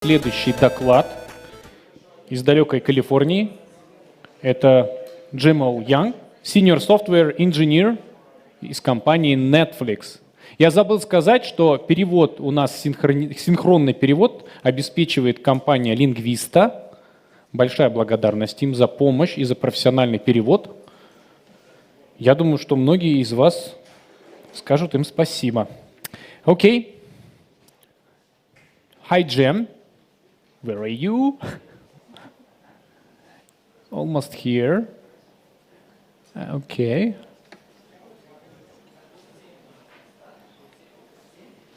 Следующий доклад из далекой Калифорнии. Это Jemuel Young, Senior Software Engineer из компании Netflix. Я забыл сказать, что перевод у нас, синхронный перевод обеспечивает компания Linguista. Большая благодарность им за помощь и за профессиональный перевод. Я думаю, что многие из вас скажут им спасибо. Окей. Hi, Jem. Where are you? Almost here. Okay.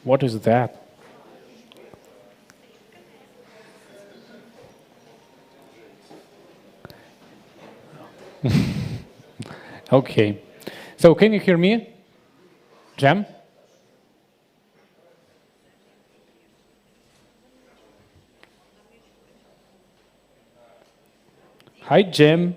What is that? Okay. So can you hear me, Jem? Hi, Jem.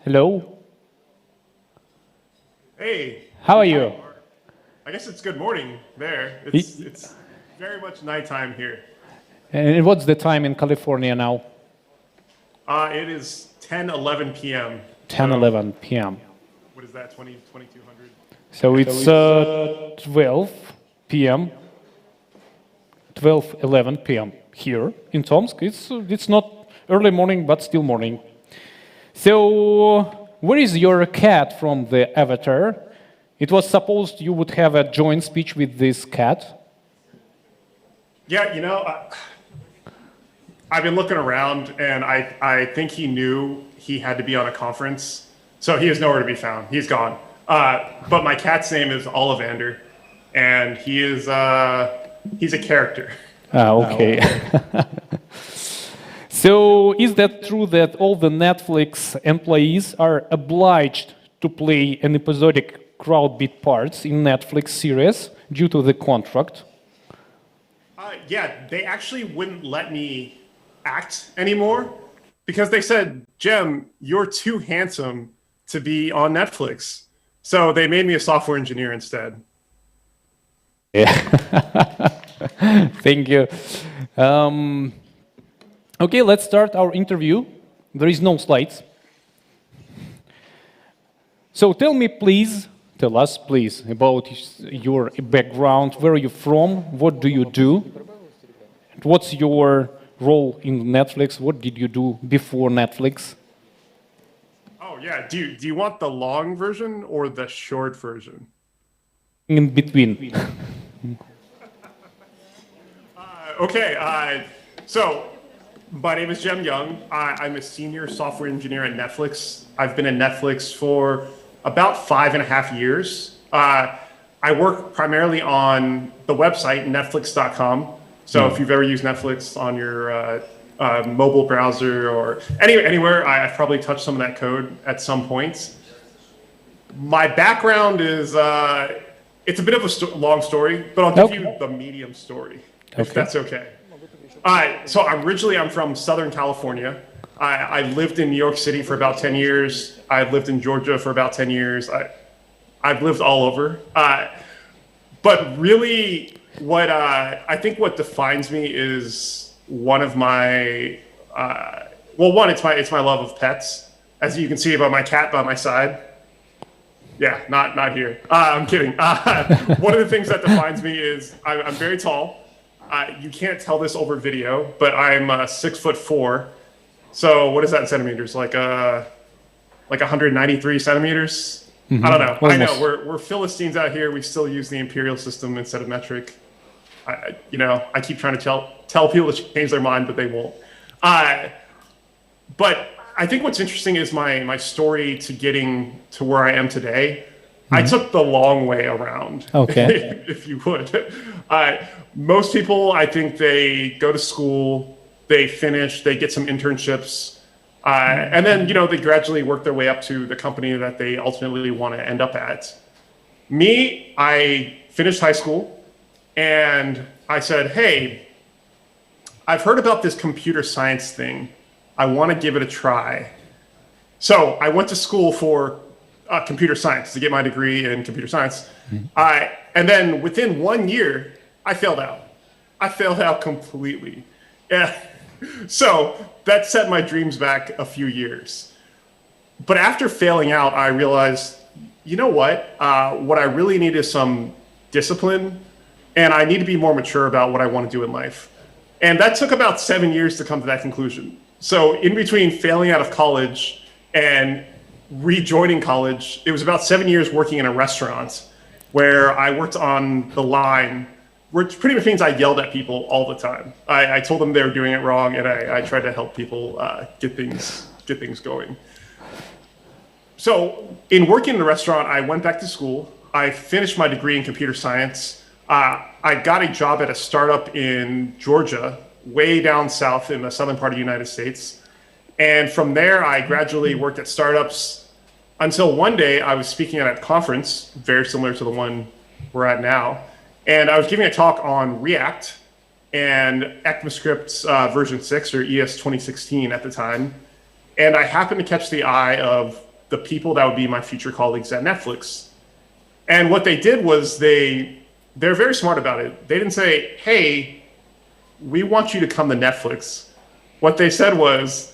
Hello. Hey. How are you? I guess it's good morning there. It's very much nighttime here. And what's the time in California now? It is 10:11 p.m. 10:11 p.m. What is that, 2200? So it's 12 p.m. 12:11 p.m. here in Tomsk. It's not early morning, but still morning. So where is your cat from the avatar? It was supposed you would have a joint speech with this cat. Yeah, I've been looking around, and I think he knew he had to be on a conference, so he is nowhere to be found. He's gone. But my cat's name is Ollivander, and he's a character. Okay. So is that true that all the Netflix employees are obliged to play an episodic crowd beat parts in Netflix series due to the contract? Yeah, they actually wouldn't let me act anymore because they said, Jem, you're too handsome to be on Netflix. So they made me a software engineer instead. Yeah. Thank you. Okay, let's start our interview. There is no slides. So tell us please about your background. Where are you from? What do you do? What's your role in Netflix? What did you do before Netflix? Oh yeah, do you want the long version or the short version? In between. Okay, so my name is Jemuel Young. I'm a senior software engineer at Netflix. I've been at Netflix for about 5.5 years. I work primarily on the website, netflix.com. So if you've ever used Netflix on your mobile browser or anywhere, I've probably touched some of that code at some point. My background is, it's a bit of a long story, but I'll give you the medium story, if that's okay. So originally I'm from Southern California. I lived in New York City for about 10 years. I lived in Georgia for about 10 years. I've lived all over. But really, I think what defines me is one of my, it's my love of pets. As you can see about my cat by my side. Yeah, not here. I'm kidding. One of the things that defines me is I'm very tall. You can't tell this over video, but I'm 6'4". So what is that in centimeters? Like 193 centimeters? Mm-hmm. I don't know. Almost. I know we're Philistines out here. We still use the imperial system instead of metric. I keep trying to tell people to change their mind, but they won't. But I think what's interesting is my story to getting to where I am today. Mm-hmm. I took the long way around, okay. if you would. Most people, I think they go to school, they finish, they get some internships, and then, they gradually work their way up to the company that they ultimately want to end up at. Me, I finished high school, and I said, hey, I've heard about this computer science thing. I want to give it a try. So I went to school for computer science to get my degree in computer science. And then within 1 year, I failed out. I failed out completely. Yeah. So that set my dreams back a few years. But after failing out, I realized, you know what? What I really need is some discipline, and I need to be more mature about what I want to do in life. And that took about 7 years to come to that conclusion. So in between failing out of college and rejoining college, it was about 7 years working in a restaurant where I worked on the line, which pretty much means I yelled at people all the time. I told them they were doing it wrong, and I tried to help people get things going. So in working in the restaurant, I went back to school. I finished my degree in computer science. I got a job at a startup in Georgia, way down south in the southern part of the United States. And from there, I gradually worked at startups until one day I was speaking at a conference, very similar to the one we're at now. And I was giving a talk on React and ECMAScript's version 6, or ES 2016 at the time. And I happened to catch the eye of the people that would be my future colleagues at Netflix. And what they did was they're very smart about it. They didn't say, hey, we want you to come to Netflix. What they said was,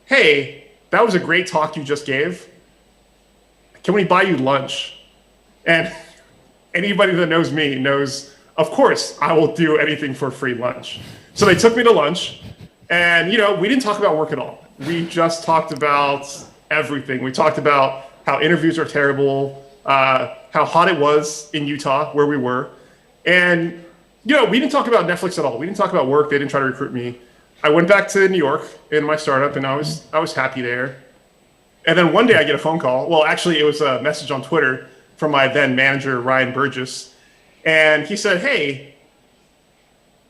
hey, that was a great talk you just gave. Can we buy you lunch? And anybody that knows me knows, of course, I will do anything for free lunch. So they took me to lunch, and we didn't talk about work at all. We just talked about everything. We talked about how interviews are terrible, how hot it was in Utah where we were. And, we didn't talk about Netflix at all. We didn't talk about work. They didn't try to recruit me. I went back to New York in my startup, and I was happy there. And then one day I get a phone call. Well, actually, it was a message on Twitter from my then manager, Ryan Burgess. And he said, hey,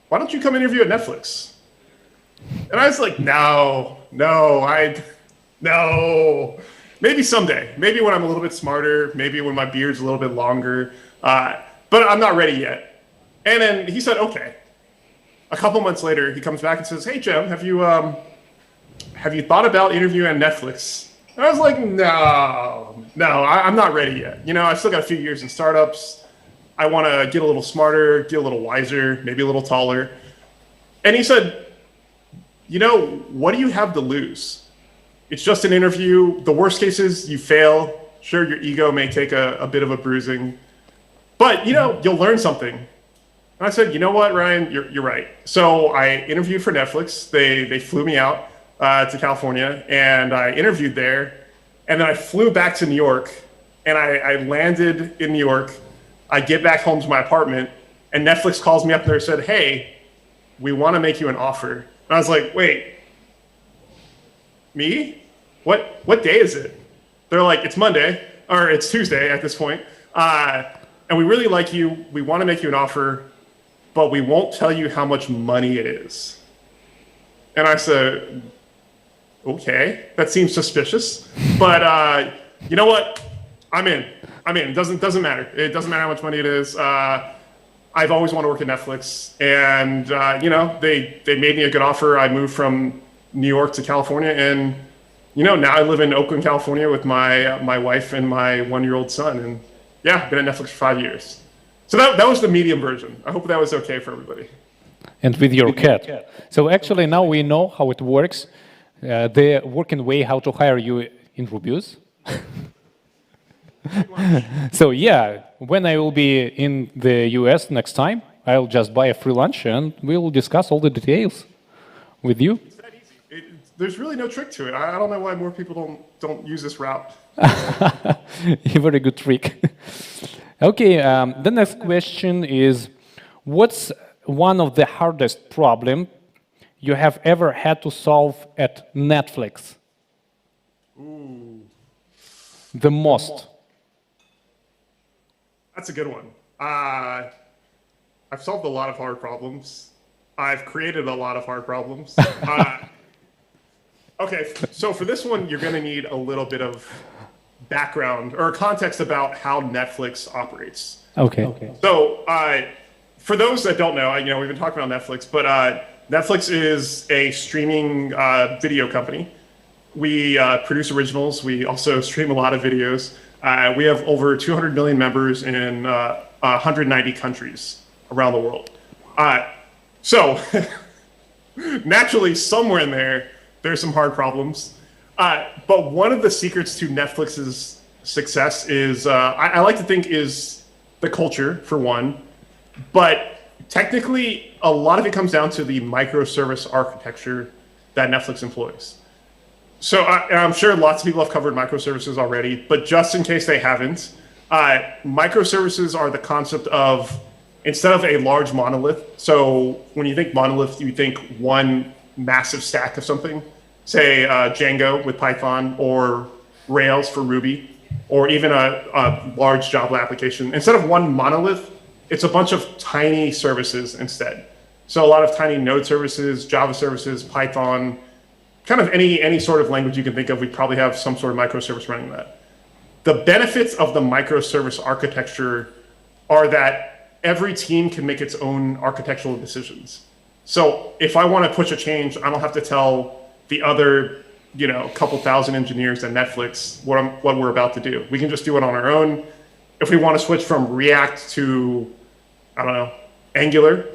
why don't you come interview at Netflix? And I was like, no. Maybe someday. Maybe when I'm a little bit smarter. Maybe when my beard's a little bit longer. But I'm not ready yet. And then he said, okay. A couple months later, he comes back and says, hey, Jem, have you thought about interviewing at Netflix? And I was like, no, I'm not ready yet. I've still got a few years in startups. I want to get a little smarter, get a little wiser, maybe a little taller. And he said, what do you have to lose? It's just an interview. The worst case is you fail. Sure, your ego may take a bit of a bruising, but you'll learn something. And I said, you know what, Ryan, you're right. So I interviewed for Netflix. They flew me out to California, and I interviewed there. And then I flew back to New York, and I landed in New York. I get back home to my apartment, and Netflix calls me up there and said, hey, we want to make you an offer. And I was like, wait, me? What day is it? They're like, it's Monday, or it's Tuesday at this point. And we really like you. We want to make you an offer, but we won't tell you how much money it is. And I said, okay, that seems suspicious, but you know what? I'm in. It doesn't matter. It doesn't matter how much money it is. I've always wanted to work at Netflix, and they made me a good offer. I moved from New York to California, and now I live in Oakland, California with my wife and my 1-year-old son, and yeah, been at Netflix for 5 years. So that was the medium version. I hope that was okay for everybody. And with your cat. So actually now we know how it works. The working way how to hire you in Rubius. So yeah, when I will be in the US next time, I'll just buy a free lunch and we'll discuss all the details with you. It's that easy. There's really no trick to it. I don't know why more people don't use this route. A very good trick. Okay, the next question is, what's one of the hardest problem you have ever had to solve at Netflix? Ooh. The most. That's a good one. I've solved a lot of hard problems. I've created a lot of hard problems. Okay, so for this one, you're going to need a little bit of background or context about how Netflix operates. Okay. So for those that don't know, we've been talking about Netflix, but Netflix is a streaming video company. We produce originals. We also stream a lot of videos. We have over 200 million members in 190 countries around the world. So naturally, somewhere in there, there's some hard problems. But one of the secrets to Netflix's success is, I like to think, is the culture, for one. But technically, a lot of it comes down to the microservice architecture that Netflix employs. So I'm sure lots of people have covered microservices already, but just in case they haven't, microservices are the concept of, instead of a large monolith, so when you think monolith, you think one massive stack of something, say Django with Python, or Rails for Ruby, or even a large Java application. Instead of one monolith, it's a bunch of tiny services instead. So a lot of tiny node services, Java services, Python, kind of any sort of language you can think of, we probably have some sort of microservice running that. The benefits of the microservice architecture are that every team can make its own architectural decisions. So if I want to push a change, I don't have to tell the other, couple thousand engineers at Netflix what we're about to do. We can just do it on our own. If we want to switch from React to, I don't know, Angular,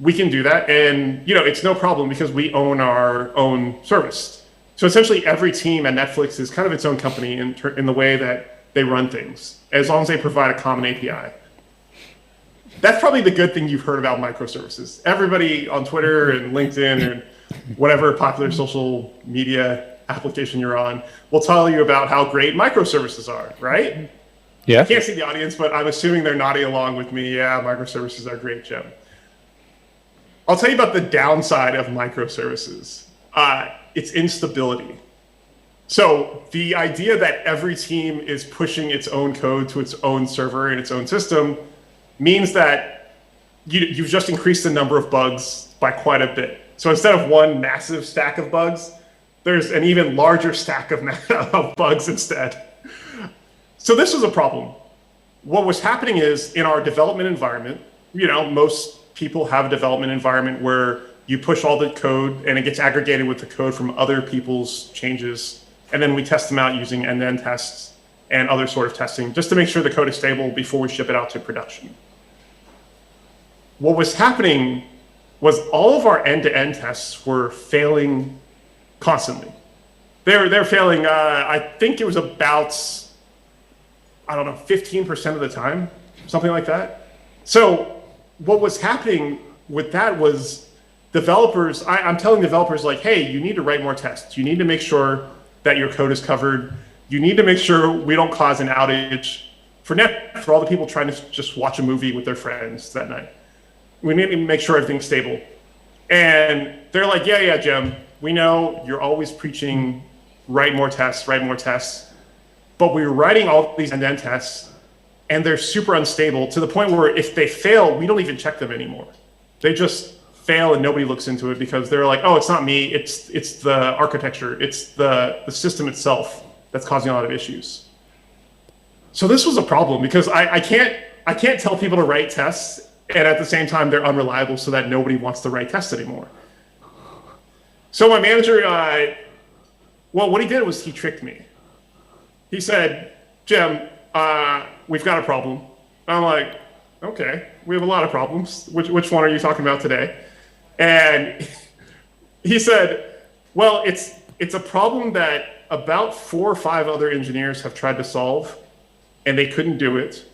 we can do that, and it's no problem because we own our own service. So essentially, every team at Netflix is kind of its own company in the way that they run things, as long as they provide a common API. That's probably the good thing you've heard about microservices. Everybody on Twitter and LinkedIn and whatever popular social media application you're on will tell you about how great microservices are, right? Yeah. I can't see the audience, but I'm assuming they're nodding along with me. Yeah, microservices are great, Jem. I'll tell you about the downside of microservices. It's instability. So the idea that every team is pushing its own code to its own server and its own system means that you've just increased the number of bugs by quite a bit. So instead of one massive stack of bugs, there's an even larger stack of bugs instead. So this was a problem. What was happening is, in our development environment, most people have a development environment where you push all the code and it gets aggregated with the code from other people's changes. And then we test them out using end-to-end tests and other sort of testing just to make sure the code is stable before we ship it out to production. What was happening was all of our end-to-end tests were failing constantly. They're failing, I think it was about, 15% of the time, something like that. So what was happening with that was developers, I'm telling developers like, hey, you need to write more tests. You need to make sure that your code is covered. You need to make sure we don't cause an outage for all the people trying to just watch a movie with their friends that night. We need to make sure everything's stable. And they're like, yeah, Jem, we know you're always preaching, write more tests. But we're writing all these end-to-end tests, and they're super unstable to the point where if they fail, we don't even check them anymore. They just fail and nobody looks into it because they're like, oh, it's not me, it's the architecture, it's the system itself that's causing a lot of issues. So this was a problem because I can't tell people to write tests and at the same time they're unreliable so that nobody wants to write tests anymore. So my manager, what he did was he tricked me. He said, Jem, we've got a problem. I'm like, okay, we have a lot of problems. Which one are you talking about today? And he said, well, it's a problem that about 4 or 5 other engineers have tried to solve, and they couldn't do it.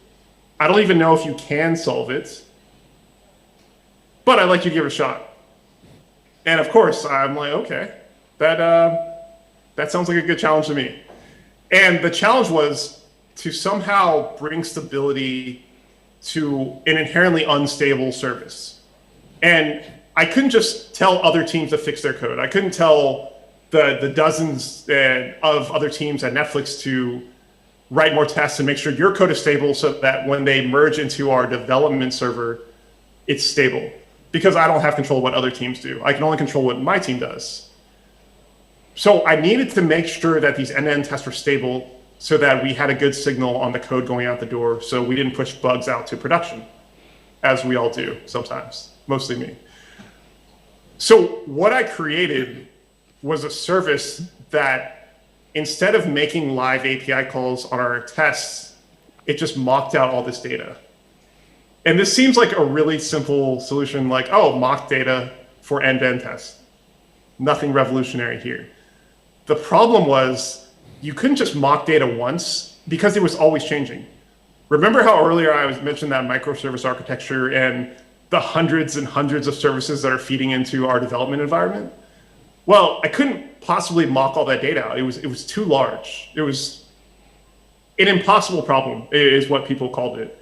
I don't even know if you can solve it, but I'd like you to give it a shot. And of course, I'm like, okay, that sounds like a good challenge to me. And the challenge was to somehow bring stability to an inherently unstable service. And I couldn't just tell other teams to fix their code. I couldn't tell the dozens of other teams at Netflix to write more tests and make sure your code is stable so that when they merge into our development server, it's stable. Because I don't have control of what other teams do. I can only control what my team does. So I needed to make sure that these end-to-end tests were stable so that we had a good signal on the code going out the door so we didn't push bugs out to production, as we all do sometimes, mostly me. So what I created was a service that instead of making live API calls on our tests, it just mocked out all this data. And this seems like a really simple solution, like, oh, mock data for end-to-end tests. Nothing revolutionary here. The problem was you couldn't just mock data once because it was always changing. Remember how earlier I mentioned that microservice architecture and the hundreds and hundreds of services that are feeding into our development environment? Well, I couldn't possibly mock all that data. It was too large. It was an impossible problem, is what people called it.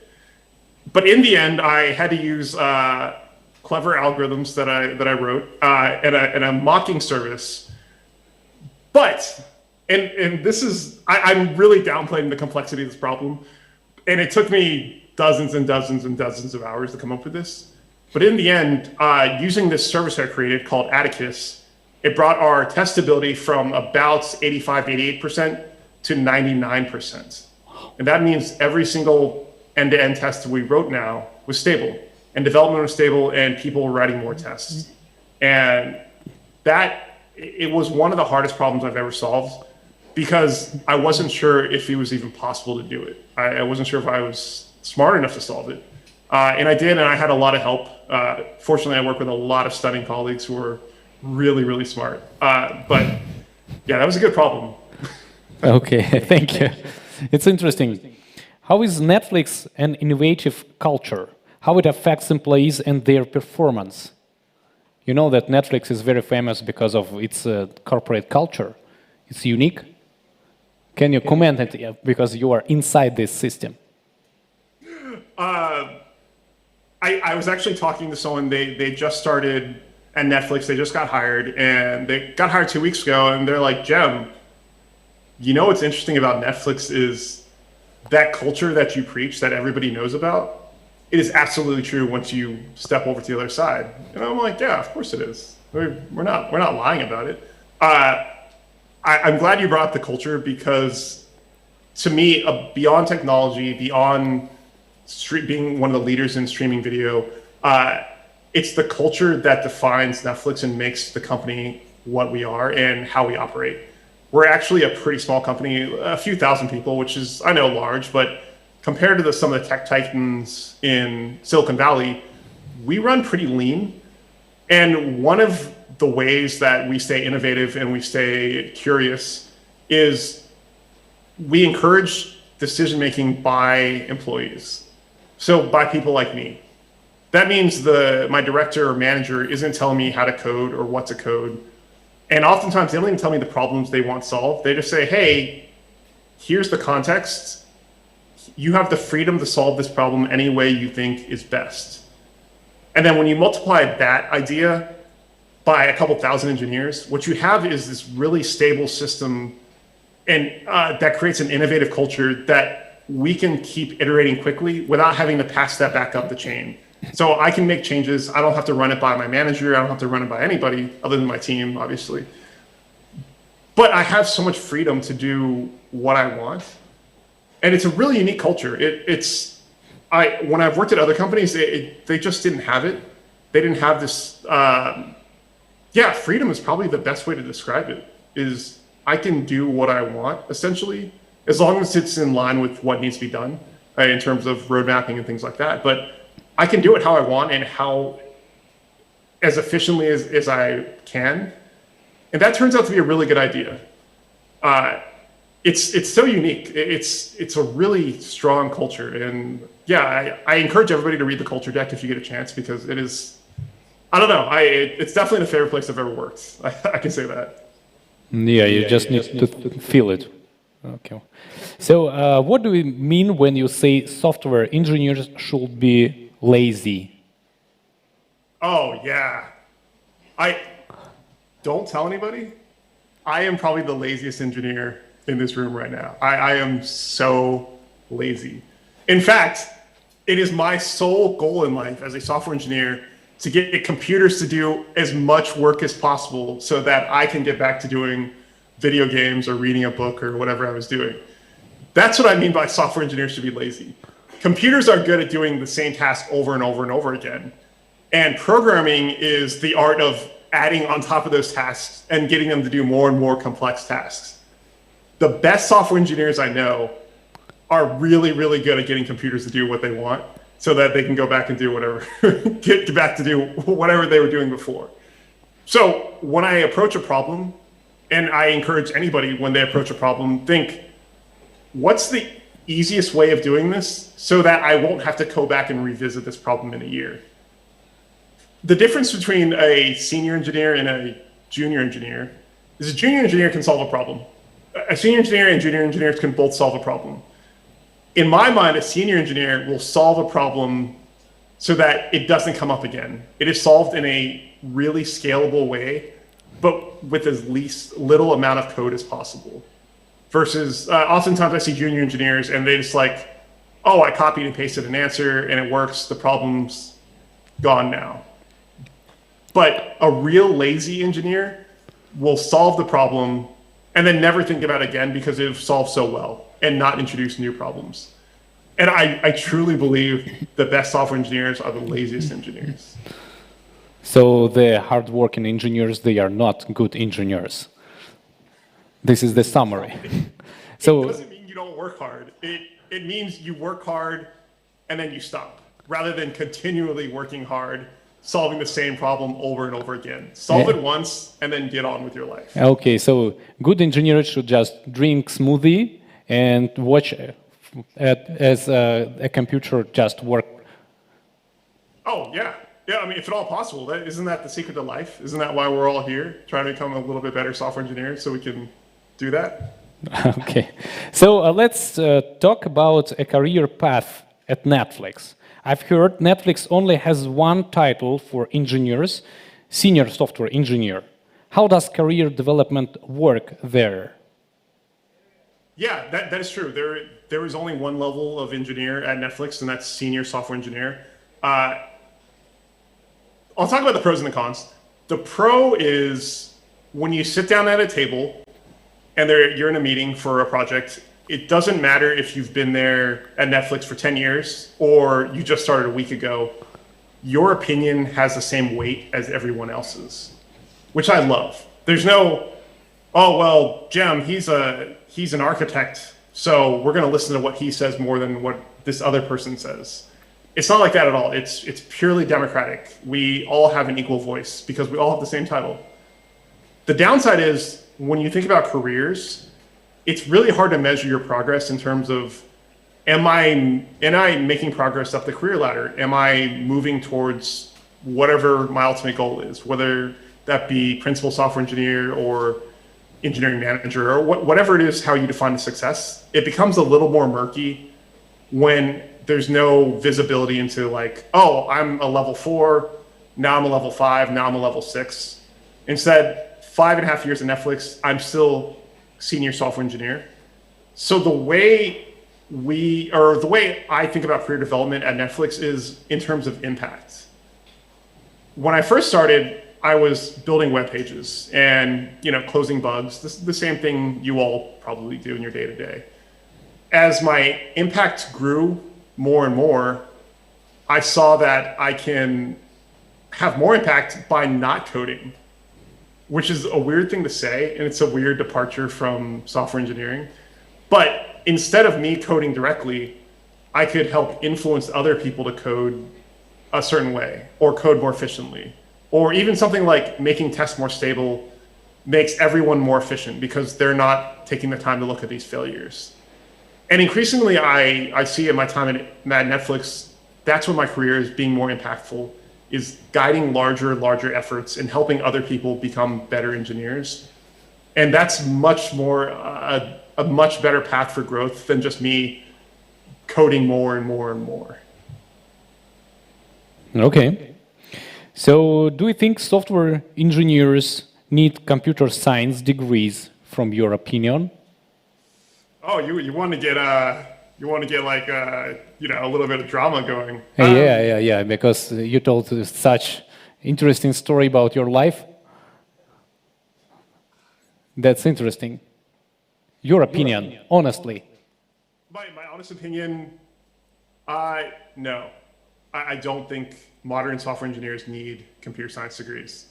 But in the end, I had to use clever algorithms that I wrote and a mocking service. But, and this is, I'm really downplaying the complexity of this problem. And it took me dozens and dozens and dozens of hours to come up with this. But in the end, using this service I created called Atticus, it brought our testability from about 85, 88% to 99%. And that means every single end-to-end test that we wrote now was stable, and development was stable, and people were writing more tests. And it was one of the hardest problems I've ever solved, because I wasn't sure if it was even possible to do it. I wasn't sure if I was smart enough to solve it. And I did, and I had a lot of help. Fortunately, I work with a lot of stunning colleagues who are really, really smart. But yeah, that was a good problem. Okay, thank you. It's interesting. How is Netflix an innovative culture? How it affects employees and their performance? You know that Netflix is very famous because of its corporate culture. It's unique. Can you comment it because you are inside this system? I was actually talking to someone, they just started at Netflix, they just got hired, and they got hired 2 weeks ago, and they're like, Jem, you know what's interesting about Netflix is that culture that you preach, that everybody knows about, it is absolutely true once you step over to the other side. And I'm like, yeah, of course it is. We're not lying about it. I'm glad you brought up the culture, because to me, beyond technology, beyond being one of the leaders in streaming video, it's the culture that defines Netflix and makes the company what we are and how we operate. We're actually a pretty small company, a few thousand people, which is, I know, large, but compared to some of the tech titans in Silicon Valley, we run pretty lean. And one of the ways that we stay innovative and we stay curious is we encourage decision-making by employees. So by people like me. That means my director or manager isn't telling me how to code or what to code. And oftentimes they don't even tell me the problems they want solved. They just say, hey, here's the context. You have the freedom to solve this problem any way you think is best. And then when you multiply that idea by a couple thousand engineers, what you have is this really stable system, and that creates an innovative culture that we can keep iterating quickly without having to pass that back up the chain. So I can make changes. I don't have to run it by my manager. I don't have to run it by anybody other than my team, obviously. But I have so much freedom to do what I want. And it's a really unique culture. When I've worked at other companies, they just didn't have it. They didn't have this, freedom is probably the best way to describe it, is I can do what I want, essentially, as long as it's in line with what needs to be done in terms of road mapping and things like that. But I can do it how I want and as efficiently as I can. And that turns out to be a really good idea. It's so unique. It's a really strong culture. And yeah, I encourage everybody to read the culture deck if you get a chance, because it is, I don't know, it's definitely the favorite place I've ever worked. I can say that. Yeah, you just need to feel it. Okay. So what do we mean when you say software engineers should be lazy? Oh, yeah. Don't tell anybody. I am probably the laziest engineer in this room right now. I am so lazy. In fact, it is my sole goal in life as a software engineer to get computers to do as much work as possible so that I can get back to doing video games or reading a book or whatever I was doing. That's what I mean by software engineers should be lazy. Computers are good at doing the same task over and over and over again. And programming is the art of adding on top of those tasks and getting them to do more and more complex tasks. The best software engineers I know are really, really good at getting computers to do what they want so that they can go back and do whatever, get back to do whatever they were doing before. So when I approach a problem, and I encourage anybody when they approach a problem, think, what's the easiest way of doing this so that I won't have to go back and revisit this problem in a year? The difference between a senior engineer and a junior engineer is a junior engineer can solve a problem. A senior engineer and junior engineers can both solve a problem. In my mind, a senior engineer will solve a problem so that it doesn't come up again. It is solved in a really scalable way, but with as little amount of code as possible. Versus, oftentimes I see junior engineers and they just like, oh, I copied and pasted an answer and it works, the problem's gone now. But a real lazy engineer will solve the problem and then never think about it again because it solved so well and not introduce new problems. And I truly believe the best software engineers are the laziest engineers. So the hardworking engineers, they are not good engineers. This is the summary. So it doesn't mean you don't work hard. It means you work hard and then you stop, rather than continually working hard, solving the same problem over and over again. Solve it once and then get on with your life. Okay, so good engineers should just drink smoothie and watch as a computer just work. Oh, yeah. Yeah, I mean, if at all possible, isn't that the secret to life? Isn't that why we're all here, trying to become a little bit better software engineers so we can do that? Okay, so let's talk about a career path at Netflix. I've heard Netflix only has one title for engineers, senior software engineer. How does career development work there? Yeah, that is true. There is only one level of engineer at Netflix, and that's senior software engineer. I'll talk about the pros and the cons. The pro is when you sit down at a table and you're in a meeting for a project, it doesn't matter if you've been there at Netflix for 10 years or you just started a week ago. Your opinion has the same weight as everyone else's, which I love. There's no, oh, well, Jem, he's an architect, so we're going to listen to what he says more than what this other person says. It's not like that at all. It's purely democratic. We all have an equal voice because we all have the same title. The downside is when you think about careers, it's really hard to measure your progress in terms of, am I making progress up the career ladder? Am I moving towards whatever my ultimate goal is, whether that be principal software engineer or engineering manager or whatever it is, how you define success. It becomes a little more murky when there's no visibility into like, oh, I'm a level 4, now I'm a level 5, now I'm a level 6. Instead, 5.5 years at Netflix, I'm still senior software engineer. So the way I think about career development at Netflix is in terms of impact. When I first started, I was building web pages and closing bugs. This is the same thing you all probably do in your day-to-day. As my impact grew more and more, I saw that I can have more impact by not coding, which is a weird thing to say, and it's a weird departure from software engineering. But instead of me coding directly, I could help influence other people to code a certain way or code more efficiently. Or even something like making tests more stable makes everyone more efficient because they're not taking the time to look at these failures. And increasingly, I see in my time at Netflix, that's when my career is being more impactful, is guiding larger efforts and helping other people become better engineers. And that's much more, a much better path for growth than just me coding more and more and more. Okay. So do you think software engineers need computer science degrees from your opinion? Oh, you want to get like a little bit of drama going. Yeah. Because you told such interesting story about your life. That's interesting. Your opinion, honestly. My honest opinion, no. I don't think modern software engineers need computer science degrees.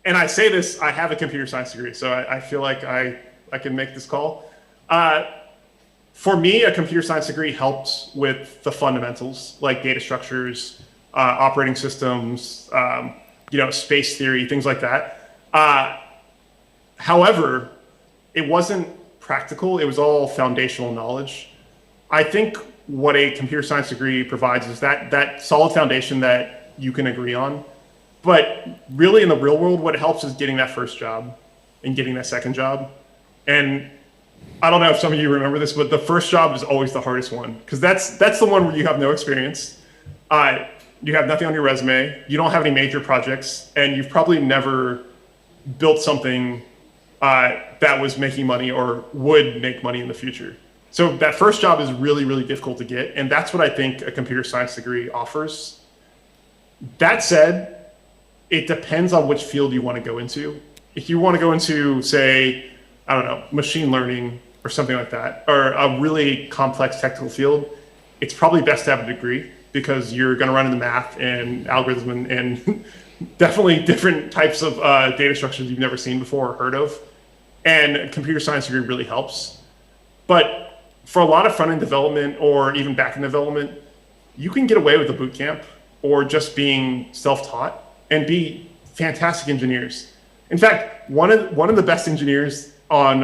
And I say this, I have a computer science degree, so I feel like I can make this call. For me, a computer science degree helps with the fundamentals like data structures, operating systems, space theory, things like that. However, it wasn't practical. It was all foundational knowledge. I think what a computer science degree provides is that solid foundation that you can agree on. But really, in the real world, what helps is getting that first job and getting that second job. And I don't know if some of you remember this, but the first job is always the hardest one because that's the one where you have no experience. You have nothing on your resume. You don't have any major projects, and you've probably never built something that was making money or would make money in the future. So that first job is really, really difficult to get, and that's what I think a computer science degree offers. That said, it depends on which field you want to go into. If you want to go into, say, I don't know, machine learning or something like that, or a really complex technical field, it's probably best to have a degree because you're going to run into math and algorithm and definitely different types of data structures you've never seen before or heard of. And a computer science degree really helps. But for a lot of front-end development or even back-end development, you can get away with a boot camp or just being self-taught and be fantastic engineers. In fact, one of the best engineers on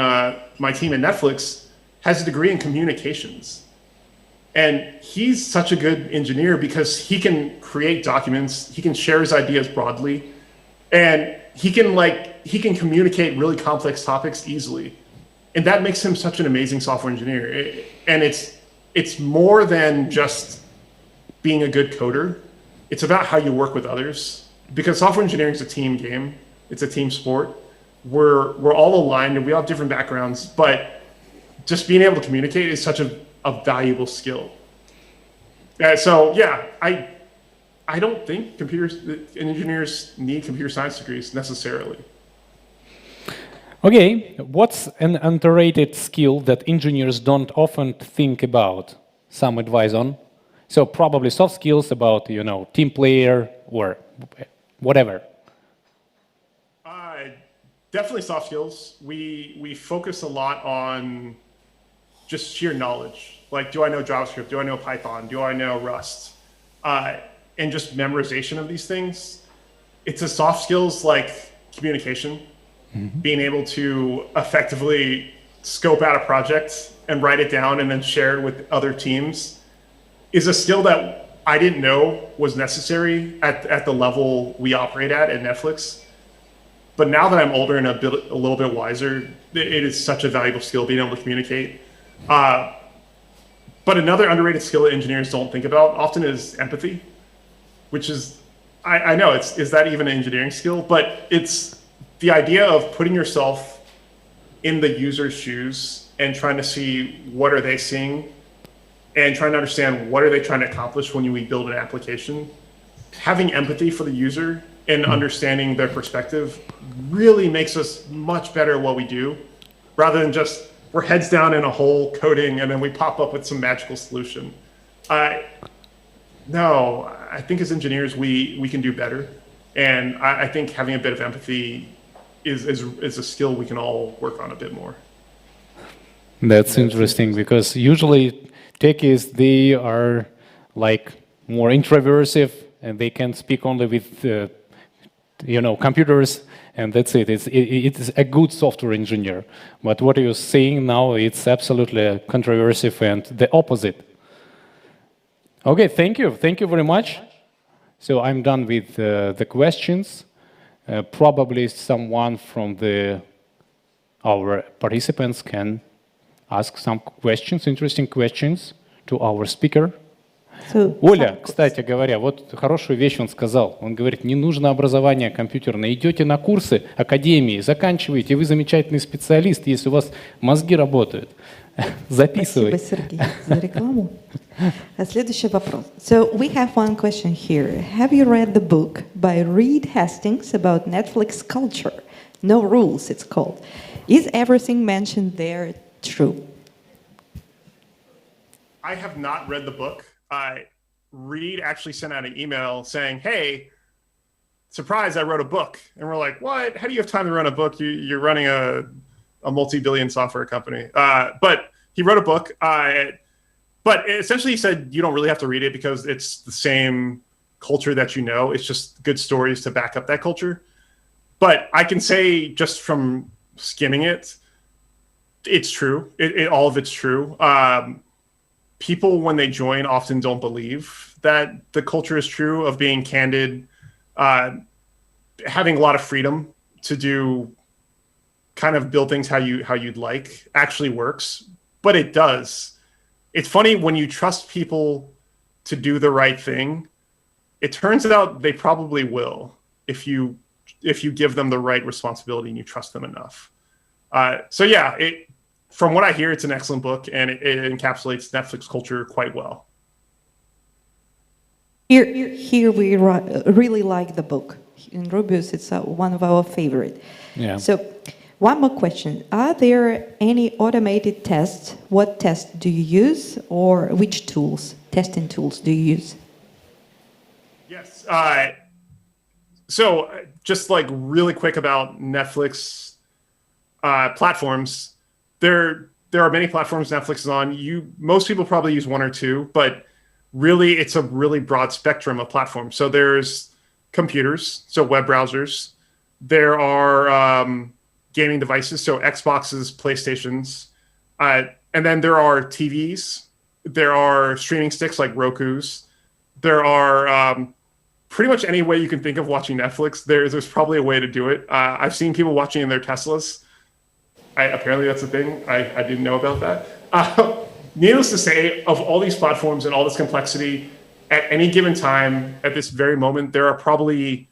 my team at Netflix has a degree in communications. And he's such a good engineer because he can create documents, he can share his ideas broadly, and he can communicate really complex topics easily. And that makes him such an amazing software engineer. And it's more than just being a good coder. It's about how you work with others. Because software engineering is a team game. It's a team sport. We're all aligned and we all have different backgrounds, but just being able to communicate is such a valuable skill. So yeah, I don't think engineers need computer science degrees necessarily. Okay, what's an underrated skill that engineers don't often think about? Some advice on? So probably soft skills about, team player or whatever. Definitely soft skills. We focus a lot on just sheer knowledge. Like, do I know JavaScript? Do I know Python? Do I know Rust? And just memorization of these things. It's a soft skills like communication, being able to effectively scope out a project and write it down and then share it with other teams is a skill that I didn't know was necessary at the level we operate at Netflix. But now that I'm older and a little bit wiser, it is such a valuable skill, being able to communicate. But another underrated skill that engineers don't think about often is empathy, which is, I know, is that even an engineering skill? But it's the idea of putting yourself in the user's shoes and trying to see what are they seeing and trying to understand what are they trying to accomplish when we build an application. Having empathy for the user and understanding their perspective really makes us much better at what we do, rather than just we're heads down in a hole coding and then we pop up with some magical solution. No, I think as engineers we can do better, and I think having a bit of empathy is a skill we can all work on a bit more. That's interesting because usually techies, they are like more introversive and they can speak only with computers, and that's it. It's a good software engineer. But what you're saying now, it's absolutely controversial and the opposite. Okay, thank you. Thank you very much. So I'm done with the questions. Probably someone from our participants can ask some questions, interesting questions to our speaker. Оля, кстати говоря, вот хорошую вещь он сказал. Он говорит, не нужно образование компьютерное. Идете на курсы академии, заканчиваете, вы замечательный специалист, если у вас мозги работают. Записывай. Спасибо, Сергей, за рекламу. Следующий вопрос. So we have one question here. Have you read the book by Reed Hastings about Netflix culture? No Rules, it's called. Is everything mentioned there true? I have not read the book. Reed actually sent out an email saying, hey, surprise, I wrote a book. And we're like, what? How do you have time to run a book? You're running a a multi-billion software company. But he wrote a book. But essentially he said you don't really have to read it because it's the same culture that you know. It's just good stories to back up that culture. But I can say just from skimming it, it's true. All of it's true. People, when they join, often don't believe that the culture is true of being candid, having a lot of freedom to do kind of build things how you'd like actually works, but it does. It's funny when you trust people to do the right thing, it turns out they probably will if you give them the right responsibility and you trust them enough. So yeah, from what I hear, it's an excellent book and it encapsulates Netflix culture quite well. Here we really like the book. In Rubius, it's one of our favorite. Yeah. So, one more question. Are there any automated tests? What tests do you use or which testing tools do you use? Yes. So just like really quick about Netflix platforms, there are many platforms Netflix is on. Most people probably use one or two, but really it's a really broad spectrum of platforms. So there's computers, so web browsers. There are gaming devices, so Xboxes, PlayStations. And then there are TVs. There are streaming sticks like Roku's. There are pretty much any way you can think of watching Netflix. There's probably a way to do it. I've seen people watching in their Teslas. Apparently that's a thing. I didn't know about that. Needless to say, of all these platforms and all this complexity, at any given time, at this very moment, there are probably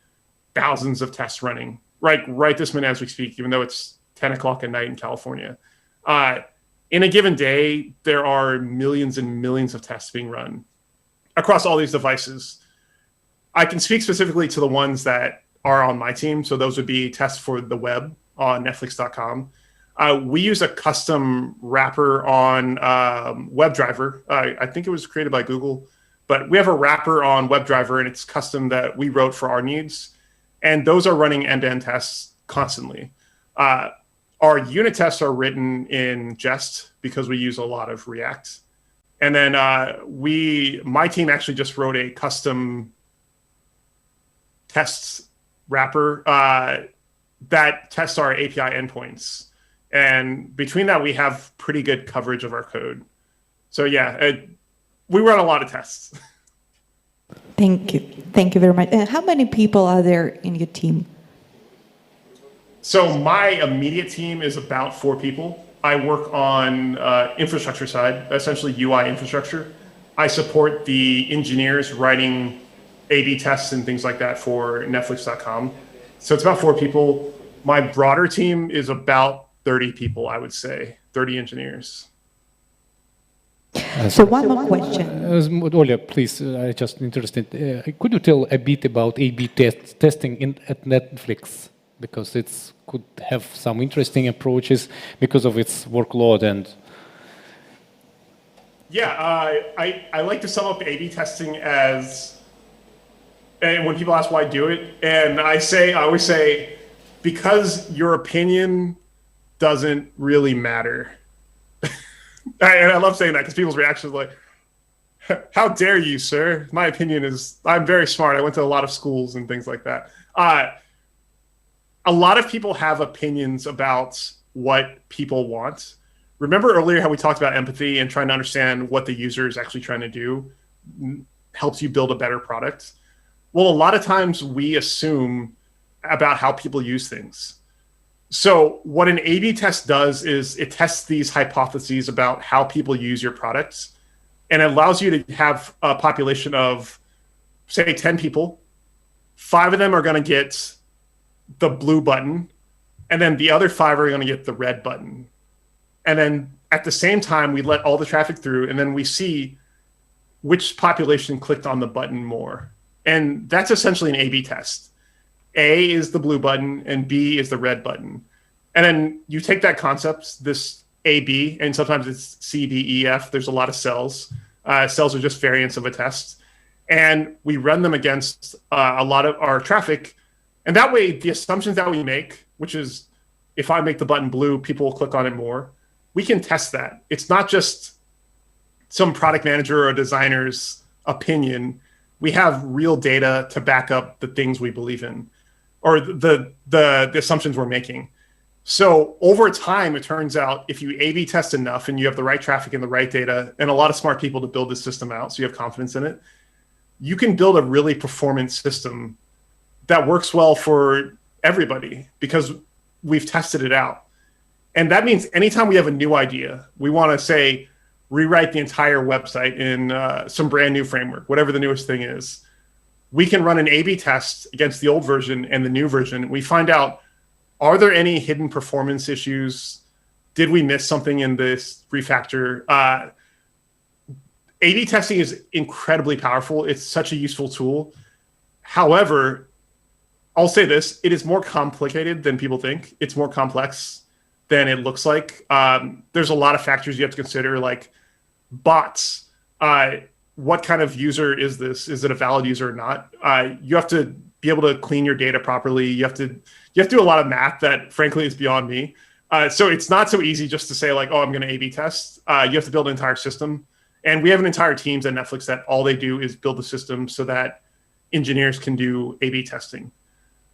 thousands of tests running, right this minute as we speak, even though it's 10 o'clock at night in California. In a given day, there are millions and millions of tests being run across all these devices. I can speak specifically to the ones that are on my team. So those would be tests for the web on Netflix.com. We use a custom wrapper on WebDriver. I think it was created by Google, but we have a wrapper on WebDriver and it's custom that we wrote for our needs. And those are running end-to-end tests constantly. Our unit tests are written in Jest because we use a lot of React. And then my team actually just wrote a custom tests wrapper that tests our API endpoints. And between that, we have pretty good coverage of our code. So yeah, we run a lot of tests. Thank you. Thank you very much. How many people are there in your team? So my immediate team is about 4 people. I work on infrastructure side, essentially UI infrastructure. I support the engineers writing A/B tests and things like that for Netflix.com. So it's about 4 people. My broader team is about 30 people, I would say, 30 engineers. So one more question. Oля, please, I'm just interested. Could you tell a bit about A/B testing at Netflix? Because it could have some interesting approaches because of its workload and... Yeah, I like to sum up A/B testing as, and when people ask why I do it, and I always say, because your opinion doesn't really matter. And I love saying that because people's reactions are like, how dare you, sir? My opinion is, I'm very smart. I went to a lot of schools and things like that. A lot of people have opinions about what people want. Remember earlier how we talked about empathy and trying to understand what the user is actually trying to do helps you build a better product? Well, a lot of times we assume about how people use things. So what an A/B test does is it tests these hypotheses about how people use your products, and it allows you to have a population of, say, 10 people. 5 of them are going to get the blue button, and then the other 5 are going to get the red button. And then at the same time, we let all the traffic through, and then we see which population clicked on the button more. And that's essentially an A/B test. A is the blue button and B is the red button. And then you take that concept, this A/B, and sometimes it's C, D, E, F. There's a lot of cells. Cells are just variants of a test. And we run them against a lot of our traffic. And that way, the assumptions that we make, which is if I make the button blue, people will click on it more. We can test that. It's not just some product manager or designer's opinion. We have real data to back up the things we believe in, or the assumptions we're making. So over time, it turns out if you A/B test enough and you have the right traffic and the right data and a lot of smart people to build this system out, so you have confidence in it, you can build a really performant system that works well for everybody because we've tested it out. And that means anytime we have a new idea, we want to say, rewrite the entire website in some brand new framework, whatever the newest thing is. We can run an A/B test against the old version and the new version. We find out, are there any hidden performance issues? Did we miss something in this refactor? A/B testing is incredibly powerful. It's such a useful tool. However, I'll say this, it is more complicated than people think. It's more complex than it looks like. There's a lot of factors you have to consider, like bots. What kind of user is this? Is it a valid user or not? You have to be able to clean your data properly. You have to do a lot of math that frankly is beyond me. So it's not so easy just to say like, oh, I'm going to A/B test. You have to build an entire system. And we have an entire teams at Netflix that all they do is build the system so that engineers can do A/B testing.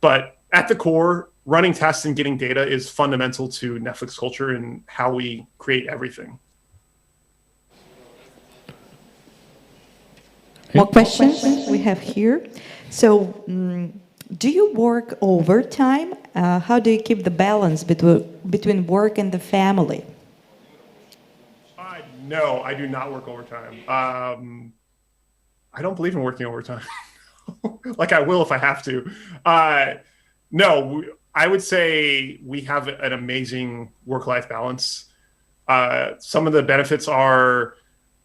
But at the core, running tests and getting data is fundamental to Netflix culture and how we create everything. More questions we have here. So, do you work overtime? How do you keep the balance between work and the family? No, I do not work overtime. I don't believe in working overtime. Like I will if I have to. No, I would say we have an amazing work-life balance. Some of the benefits are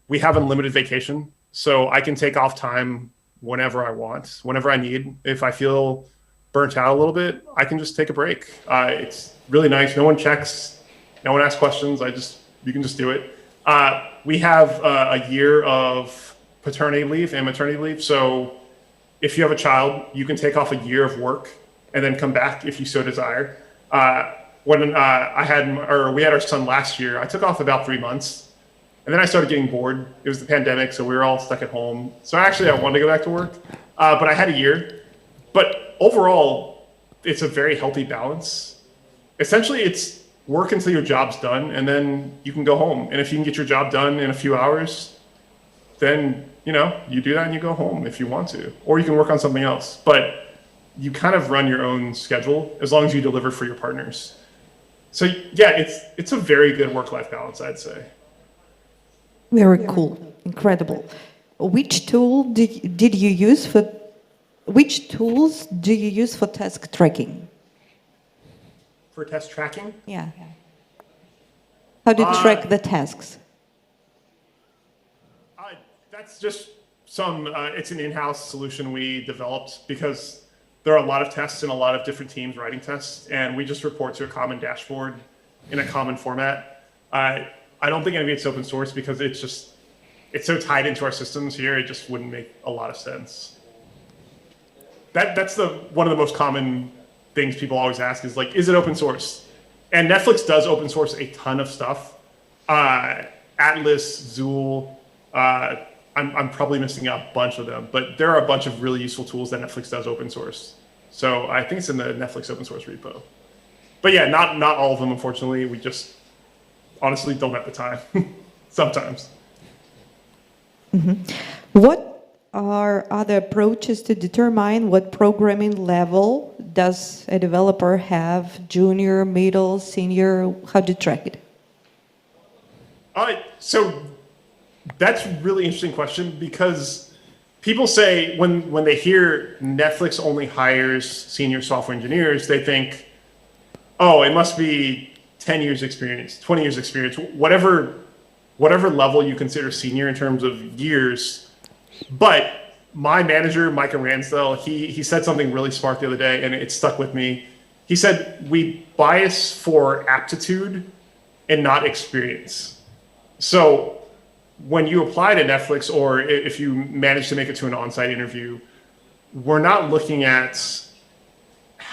we have unlimited vacation. So I can take off time whenever I want, whenever I need. If I feel burnt out a little bit, I can just take a break. It's really nice. No one checks. No one asks questions. You can just do it. We have a year of paternity leave and maternity leave. So if you have a child, you can take off a year of work and then come back if you so desire. When we had our son last year, I took off about 3 months. And then I started getting bored. It was the pandemic, so we were all stuck at home. So actually, I wanted to go back to work, but I had a year. But overall, it's a very healthy balance. Essentially, it's work until your job's done, and then you can go home. And if you can get your job done in a few hours, then you do that and you go home if you want to, or you can work on something else. But you kind of run your own schedule as long as you deliver for your partners. So yeah, it's a very good work-life balance, I'd say. Very cool, incredible. Which tools do you use for task tracking? For test tracking? Yeah. How do you track the tasks? That's just it's an in-house solution we developed because there are a lot of tests and a lot of different teams writing tests, and we just report to a common dashboard in a common format. I don't think any of it's open source because it's so tied into our systems here, it just wouldn't make a lot of sense. That's one of the most common things people always ask is like, is it open source? And Netflix does open source a ton of stuff. Atlas, Zool, I'm probably missing out a bunch of them, but there are a bunch of really useful tools that Netflix does open source. So I think it's in the Netflix open source repo. But yeah, not all of them, unfortunately. We just honestly don't have the time sometimes. Mm-hmm. What are other approaches to determine what programming level does a developer have? Junior, middle, senior? How do you track it? So that's a really interesting question because people say when they hear Netflix only hires senior software engineers, they think, oh, it must be 10 years experience, 20 years experience, whatever level you consider senior in terms of years. But my manager, Micah Ransdell, he said something really smart the other day, and it stuck with me. He said, we bias for aptitude and not experience. So when you apply to Netflix, or if you manage to make it to an on-site interview, we're not looking at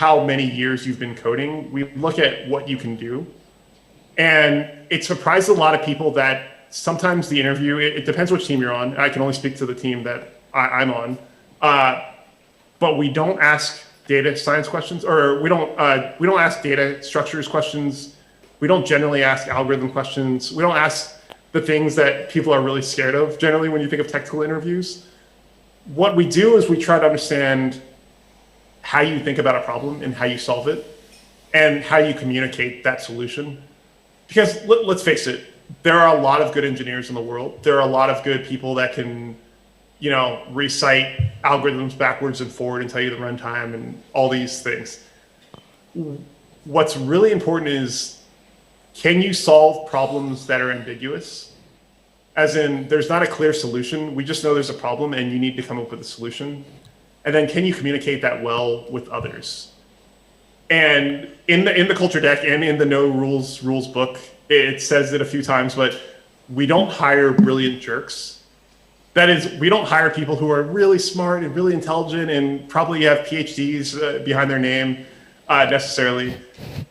how many years you've been coding. We look at what you can do. And it surprised a lot of people that sometimes the interview, it depends which team you're on. I can only speak to the team that I'm on. But we don't ask data science questions, or we don't ask data structures questions. We don't generally ask algorithm questions. We don't ask the things that people are really scared of generally when you think of technical interviews. What we do is we try to understand how you think about a problem and how you solve it and how you communicate that solution. Because let's face it, there are a lot of good engineers in the world. There are a lot of good people that can, recite algorithms backwards and forward and tell you the runtime and all these things. What's really important is, can you solve problems that are ambiguous? As in, there's not a clear solution. We just know there's a problem and you need to come up with a solution. And then can you communicate that well with others? And in the culture deck and in the no rules book, it says it a few times, but we don't hire brilliant jerks. That is, we don't hire people who are really smart and really intelligent and probably have PhDs behind their name necessarily,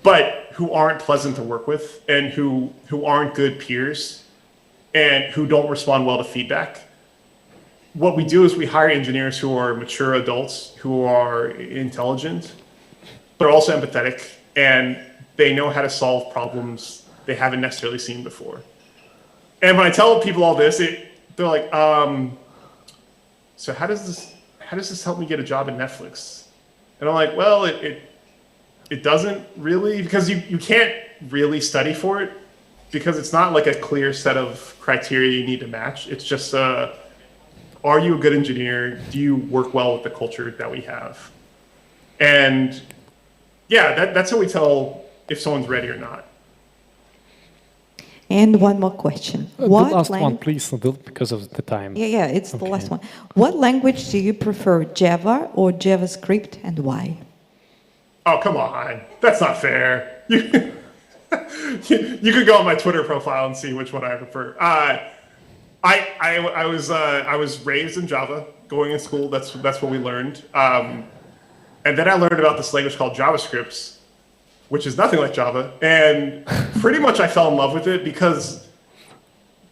but who aren't pleasant to work with and who aren't good peers and who don't respond well to feedback. What we do is we hire engineers who are mature adults, who are intelligent, but are also empathetic, and they know how to solve problems they haven't necessarily seen before. And when I tell people all this, they're like, so how does this help me get a job at Netflix? And I'm like, well, it doesn't really, because you can't really study for it, because it's not like a clear set of criteria you need to match. It's just, are you a good engineer? Do you work well with the culture that we have? And yeah, that's how we tell if someone's ready or not. And one more question. The last one, please, because of the time. Yeah, it's the last one. What language do you prefer, Java or JavaScript, and why? Oh, come on. That's not fair. You could go on my Twitter profile and see which one I prefer. I was raised in Java, going in school. That's what we learned. And then I learned about this language called JavaScript, which is nothing like Java. And pretty much I fell in love with it because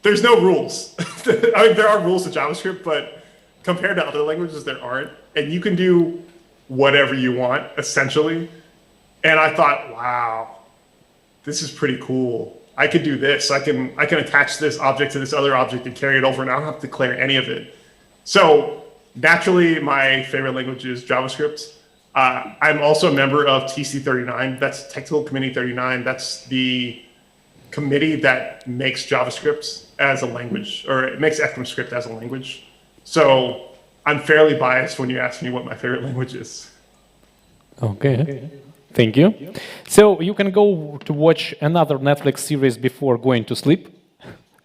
there's no rules. I mean, there are rules to JavaScript, but compared to other languages, there aren't. And you can do whatever you want, essentially. And I thought, wow, this is pretty cool. I could do this. I can attach this object to this other object and carry it over, and I don't have to declare any of it. So naturally, my favorite language is JavaScript. I'm also a member of TC39. That's Technical Committee 39. That's the committee that makes JavaScript as a language, or it makes ECMAScript as a language. So I'm fairly biased when you ask me what my favorite language is. Okay. Thank you. So you can go to watch another Netflix series before going to sleep.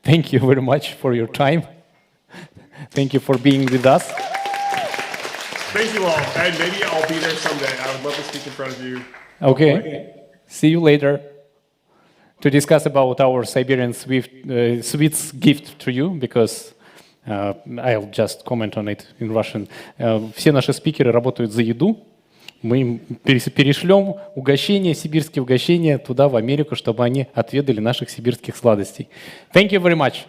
Thank you very much for your time. Thank you for being with us. Thank you all, and maybe I'll be there someday. I would love to speak in front of you. Okay. See you later to discuss about our Siberian sweets gift to you, because I'll just comment on it in Russian. Все наши спикеры работают за еду. Мы им перешлем угощения, сибирские угощения туда, в Америку, чтобы они отведали наших сибирских сладостей. Thank you very much.